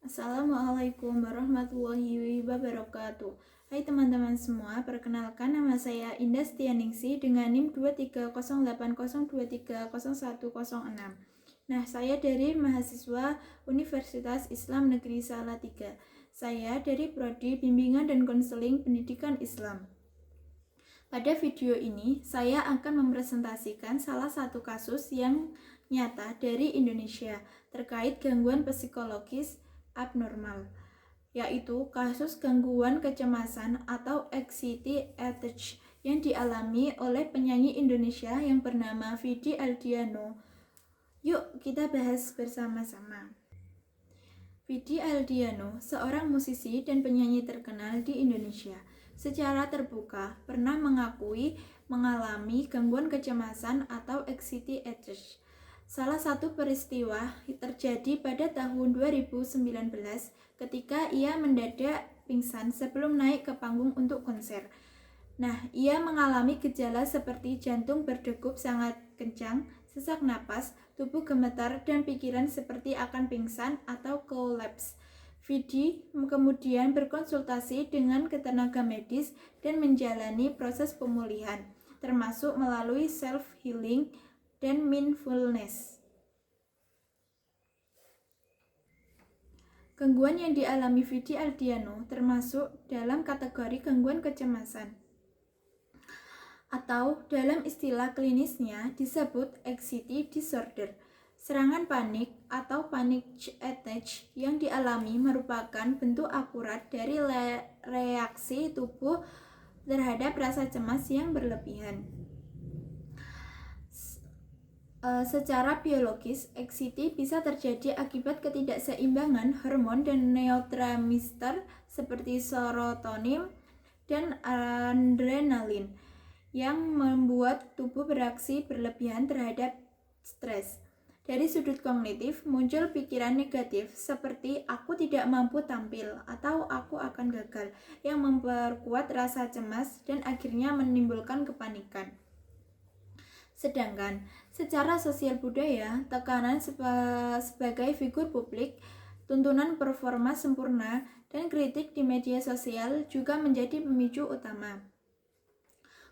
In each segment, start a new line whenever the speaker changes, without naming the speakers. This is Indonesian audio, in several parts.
Assalamualaikum warahmatullahi wabarakatuh. Hai teman-teman semua, perkenalkan nama saya Indah Setianingsih dengan NIM 23080230106. Nah, saya dari mahasiswa Universitas Islam Negeri Salatiga. Saya dari Prodi Bimbingan dan Konseling Pendidikan Islam. Pada video ini, saya akan mempresentasikan salah satu kasus yang nyata dari Indonesia terkait gangguan psikologis abnormal, yaitu kasus gangguan kecemasan atau anxiety attack yang dialami oleh penyanyi Indonesia yang bernama Vidi Aldiano. Yuk kita bahas bersama-sama. Vidi Aldiano, seorang musisi dan penyanyi terkenal di Indonesia, secara terbuka pernah mengakui mengalami gangguan kecemasan atau anxiety attack. Salah satu peristiwa terjadi pada tahun 2019 ketika ia mendadak pingsan sebelum naik ke panggung untuk konser. Nah, ia mengalami gejala seperti jantung berdegup sangat kencang, sesak napas, tubuh gemetar, dan pikiran seperti akan pingsan atau kolaps. Vidi kemudian berkonsultasi dengan tenaga medis dan menjalani proses pemulihan, termasuk melalui self-healing dan mindfulness. Gangguan yang dialami Vidi Aldiano termasuk dalam kategori gangguan kecemasan, atau dalam istilah klinisnya disebut anxiety disorder. Serangan panik atau panic attack yang dialami merupakan bentuk akurat dari reaksi tubuh terhadap rasa cemas yang berlebihan. Secara biologis, anxiety bisa terjadi akibat ketidakseimbangan hormon dan neurotransmitter seperti serotonin dan adrenalin yang membuat tubuh bereaksi berlebihan terhadap stres. Dari sudut kognitif, muncul pikiran negatif seperti aku tidak mampu tampil atau aku akan gagal yang memperkuat rasa cemas dan akhirnya menimbulkan kepanikan. Sedangkan secara sosial budaya, tekanan sebagai figur publik, tuntunan performa sempurna, dan kritik di media sosial juga menjadi pemicu utama.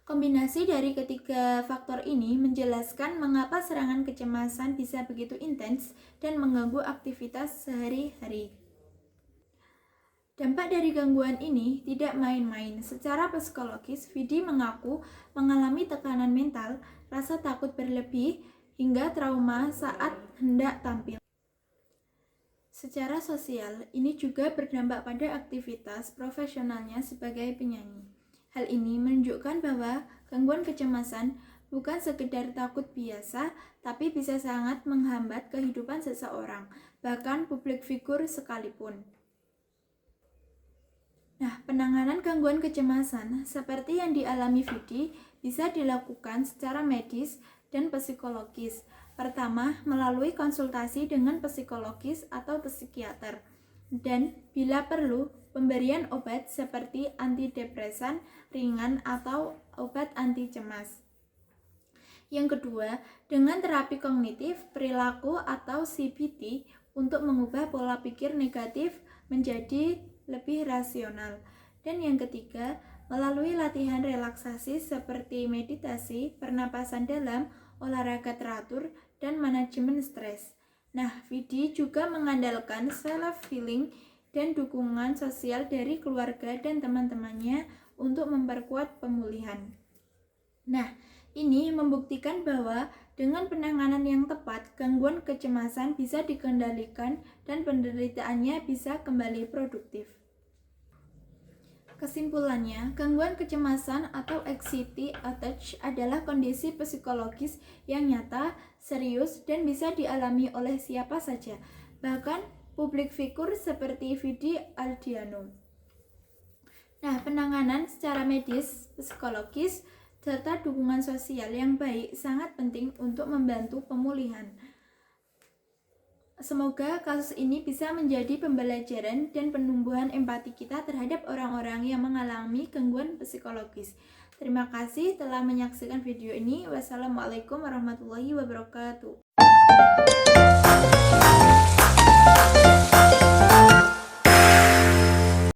Kombinasi dari ketiga faktor ini menjelaskan mengapa serangan kecemasan bisa begitu intens dan mengganggu aktivitas sehari-hari. Dampak dari gangguan ini tidak main-main. Secara psikologis, Vidi mengaku mengalami tekanan mental, rasa takut berlebih, hingga trauma saat hendak tampil. Secara sosial, ini juga berdampak pada aktivitas profesionalnya sebagai penyanyi. Hal ini menunjukkan bahwa gangguan kecemasan bukan sekedar takut biasa, tapi bisa sangat menghambat kehidupan seseorang, bahkan publik figur sekalipun. Nah, penanganan gangguan kecemasan seperti yang dialami Vidi bisa dilakukan secara medis dan psikologis. Pertama, melalui konsultasi dengan psikologis atau psikiater. Dan bila perlu, pemberian obat seperti antidepresan ringan atau obat anti cemas. Yang kedua, dengan terapi kognitif, perilaku atau CBT untuk mengubah pola pikir negatif menjadi lebih rasional. Dan yang ketiga, melalui latihan relaksasi seperti meditasi, pernapasan dalam, olahraga teratur, dan manajemen stres. Nah, Vidi juga mengandalkan self-healing dan dukungan sosial dari keluarga dan teman-temannya untuk memperkuat pemulihan. Nah, ini membuktikan bahwa dengan penanganan yang tepat, gangguan kecemasan bisa dikendalikan dan penderitaannya bisa kembali produktif. Kesimpulannya, gangguan kecemasan atau anxiety attack adalah kondisi psikologis yang nyata, serius, dan bisa dialami oleh siapa saja, bahkan publik figur seperti Vidi Aldiano. Nah, penanganan secara medis, psikologis, serta dukungan sosial yang baik sangat penting untuk membantu pemulihan. Semoga kasus ini bisa menjadi pembelajaran dan penumbuhan empati kita terhadap orang-orang yang mengalami gangguan psikologis. Terima kasih telah menyaksikan video ini. Wassalamualaikum warahmatullahi wabarakatuh.